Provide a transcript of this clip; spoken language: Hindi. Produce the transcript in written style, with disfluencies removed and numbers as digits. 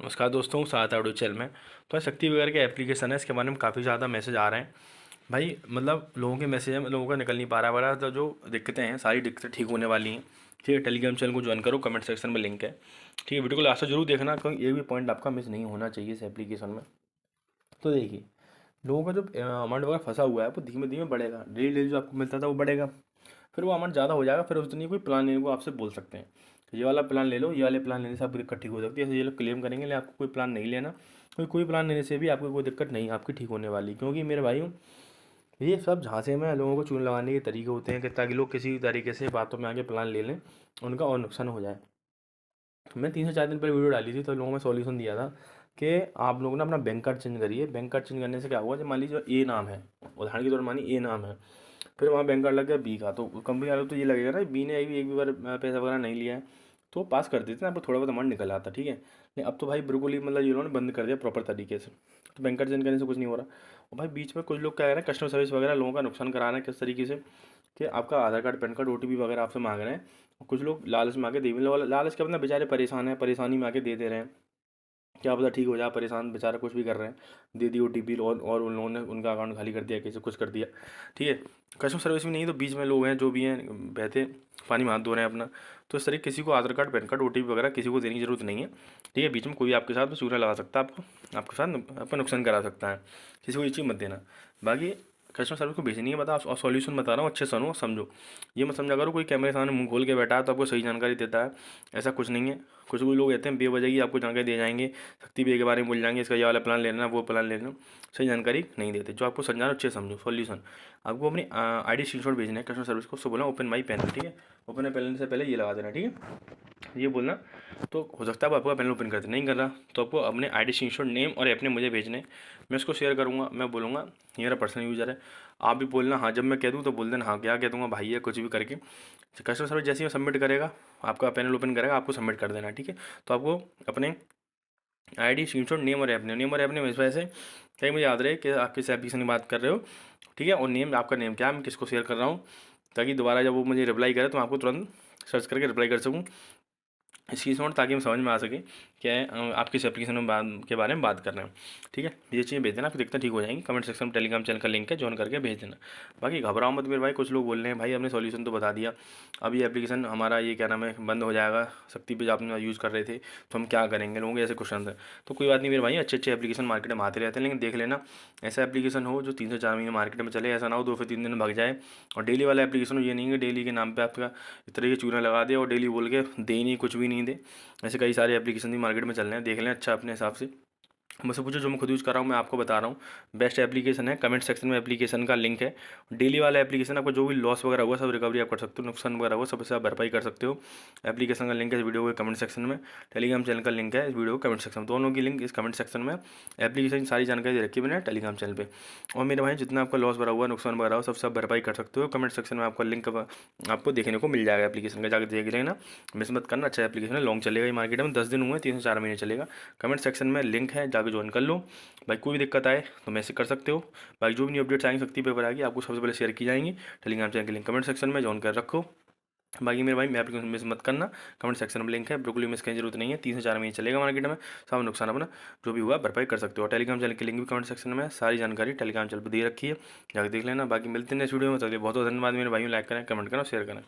नमस्कार दोस्तों, साथ ऑडियो चैनल में। तो शक्ति वगैरह के एप्लीकेशन है, इसके बारे में काफ़ी ज़्यादा मैसेज आ रहे हैं भाई। मतलब लोगों के मैसेज है, लोगों का निकल नहीं पा रहा वगैरह। तो जो दिक्कतें हैं सारी दिक्कतें ठीक होने वाली हैं। ठीक है, टेलीग्राम चैनल को ज्वाइन करो, कमेंट सेक्शन में लिंक है। ठीक है, वीडियो को लास्ट तक जरूर देखना, क्योंकि एक भी पॉइंट आपका मिस नहीं होना चाहिए इस एप्लीकेशन में। तो देखिए, लोगों का जो अमाउंट वगैरह फंसा हुआ है वो धीमे धीमे बढ़ेगा। डेली डेली जो आपको मिलता था वो बढ़ेगा, फिर वो अमाउंट ज़्यादा हो जाएगा। फिर उस दिन कोई प्लान लेने को आपसे बोल सकते हैं कि ये वाला प्लान ले लो, ये वाले प्लान लेने से आपकी दिक्कत ठीक हो सकती है। ऐसे ये लोग क्लेम करेंगे, लेकिन आपको कोई प्लान नहीं लेना। कोई प्लान लेने से भी आपको कोई दिक्कत नहीं आपकी ठीक होने वाली, क्योंकि मेरे भाई ये सब झांसे में लोगों को चून लगाने के तरीके होते हैं कि ताकि लोग किसी तरीके से बातों में आके प्लान ले लें, उनका और नुकसान हो जाए। मैं 3 से 4 दिन पहले वीडियो डाली थी, तो लोगों में सॉल्यूशन दिया था कि आप लोग ना अपना बैंक कार्ड चेंज करिए। बैंक कार्ड चेंज करने से क्या हुआ, जब मान लीजिए ए नाम है, उदाहरण के तौर पर मानिए ए नाम है, फिर वहाँ बैंक कार्ड लग गया बी का, तो कंपनी वालों को तो ये लगेगा ना बी ने एक भी बार पैसा वगैरह नहीं लिया है, तो पास कर देते हैं, आपको थोड़ा बहुत अमाउंट निकल आता। ठीक है, नहीं अब तो भाई बिल्कुल ही मतलब ये लोगों ने बंद कर दिया प्रॉपर तरीके से। तो बैंक कार्ड चेंज करने से कुछ नहीं हो रहा। और भाई बीच में कुछ लोग क्या कह रहे हैं, कस्टमर सर्विस वगैरह लोगों का नुकसान करा रहे हैं किस तरीके से कि आपका आधार कार्ड, पैन कार्ड, ओटीपी वगैरह आपसे मांग रहे हैं। कुछ लोग लालच में आके दे भी, लालच के अपना बेचारे परेशान है, परेशानी में आके दे दे रहे हैं। क्या पता ठीक हो जाए, परेशान बेचारा कुछ भी कर रहे हैं, दे दी ओटीपी और उन लोगों ने उनका अकाउंट खाली कर दिया, किसी कुछ कर दिया। ठीक है, कस्टमर सर्विस में नहीं, तो बीच में लोग हैं जो भी हैं बहते पानी में हाथ धो रहे हैं अपना। तो इस तरह किसी को आधार कार्ड, पैन कार्ड, ओटीपी वगैरह किसी को देने की जरूरत नहीं है। ठीक है, बीच में कोई आपके साथ चूना लगा सकता है, आपको आपके साथ आपका नुकसान करा सकता है। किसी को ये चीज़ मत देना। बाकी कस्टमर सर्विस को भेजनी है, बता और सॉल्यूशन बता रहा हूँ, अच्छे सुनो समझो। ये मत समझा करो कोई कैमरे के सामने मुंह खोल के बैठा है तो आपको सही जानकारी देता है, ऐसा कुछ नहीं है। कुछ कोई लोग कहते हैं बेवजह ही आपको जानकारी दे जाएंगे, शक्ति पे के बारे में बोल जाएंगे, इसका ये वाला प्लान लेना, वो प्लान लेना, सही जानकारी नहीं देते। जो आपको समझाना अच्छे समझो। सॉल्यूशन आपको अपनी आईडी स्क्रीनशॉट भेजना है कस्टमर सर्विस को, उसको बोला ओपन माई पैनल। ठीक है, ओपन माई पैनल से पहले ये लगा देना। ठीक है, ये बोलना। तो हो सकता है वो आपका पैनल ओपन करते नहीं कर रहा, तो आपको अपने आईडी स्क्रीनशॉट नेम और अपने मुझे भेजने, मैं उसको शेयर करूँगा। मैं बोलूँगा ये मेरा पर्सनल यूज़र है, आप भी बोलना हाँ। जब मैं कह दूँ तो बोल देना हाँ, क्या कह दूँगा भाई है कुछ भी करके। कस्टमर सर्विस जैसे ही सबमिट करेगा, आपका पैनल ओपन करेगा, आपको सबमिट कर देना। ठीक है, तो आपको अपने आईडी स्क्रीनशॉट नेम और ऐप नेम इस वजह से कहीं मुझे याद रहे कि आप किस एप्लीकेशन की बात कर रहे हो। ठीक है, और नेम आपका नेम क्या है, मैं किसको शेयर कर रहा हूँ, ताकि दोबारा जब वो मुझे रिप्लाई करे तो मैं आपको तुरंत सर्च करके रिप्लाई कर सकूँ स्क्रीनशॉट, ताकि हम समझ में आ सके क्या है आप किस एप्लीकेशन में के बारे में बात कर रहे हैं। ठीक है, ये चीज़ें भेज देना, आपको दिक्कत ठीक हो जाएंगी। कमेंट सेक्शन में टेलीग्राम चैनल का लिंक है, ज्वाइन करके भेज देना। बाकी घबराओ मत मेरे भाई। कुछ लोग बोल रहे हैं भाई हमने सॉल्यूशन तो बता दिया, अब ये एप्लीकेशन हमारा ये क्या नाम है बंद हो जाएगा, शक्ति पे आपने यूज़ कर रहे थे तो हम क्या करेंगे, लोगों के ऐसे क्वेश्चन है। तो कोई बात नहीं मेरे भाई, अच्छे अच्छे एप्लीकेशन मार्केट में आते रहते हैं, लेकिन देख लेना ऐसा एप्लीकेशन हो जो 3 से 4 महीने मार्केट में चले। ऐसा ना हो 2 फिर 3 दिन में भाग जाए। और डेली वाला एप्लीकेशन हो, ये नहीं कि डेली के नाम पर आपका इस तरह के चूना लगा दे और डेली बोल के दे ही नहीं, कुछ भी नहीं दे। ऐसे कई सारे एप्लीकेशन भी मार्केट में चल रहे हैं, देख लें अच्छा अपने हिसाब से। मुझसे पूछो, जो मैं खुद यूज़ कर रहा हूँ मैं आपको बता रहा हूँ। बेस्ट एप्लीकेशन है, कमेंट सेक्शन में एप्लीकेशन का लिंक है। डेली वाला एप्लीकेशन, आपको जो भी लॉस वगैरह हुआ सब रिकवरी आप कर सकते हो, नुकसान वगैरह हुआ सबसे आप भरपाई कर सकते हो। एप्लीकेशन का लिंक है इस वीडियो के कमेंट सेक्शन में, टेलीग्राम चैनल का लिंक है इस वीडियो के कमेंट सेक्शन में, दोनों की लिंक इस कमेंट सेक्शन में। एप्लीकेशन की सारी जानकारी दे रखी है मैंने टेलीग्राम चैनल पर। और मेरे भाई जितना आपका लॉस भरा हुआ, नुकसान वगैरह हुआ सब भरपाई कर सकते हो। कमेंट सेक्शन में आपका लिंक आपको देखने को मिल जाएगा एप्लीकेशन का, जाकर देख लेना, मिस मत करना। अच्छा एप्लीकेशन है, लॉन्ग चलेगा ये मार्केट में, 10 दिन हुए, 3 से 4 महीने चलेगा। कमेंट सेक्शन में लिंक है, जाकर ज्वाइन कर लो। भाई कोई भी दिक्कत आए तो मैसेज कर सकते हो। बाकी जो भी न्यू अपडेट्स आएंगे शक्ति पेपर आएगी, आपको सबसे पहले शेयर की जाएंगी। टेलीग्राम चैनल की लिंक कमेंट सेक्शन में ज्वाइन कर रखो। बाकी मेरे भाई मैं एप्लीकेशन मिस मत करना, कमेंट सेक्शन में लिंक है, बिल्कुल भी मिस करने की जरूरत नहीं है। 3 से 4 महीने चलेगा मार्केट में, सब नुकसान अपना जो भी हुआ भरपाई कर सकते हो। टेलीग्राम चैनल की लिंक भी कमेंट सेक्शन में, सारी जानकारी टेलीग्राम चैनल पर दे रखी है, जाकर देख लेना। बाकी मिलते हैं नेक्स्ट वीडियो में, चलिए बहुत बहुत धन्यवाद मेरे भाइयों। लाइक करें, कमेंट करें, शेयर करें।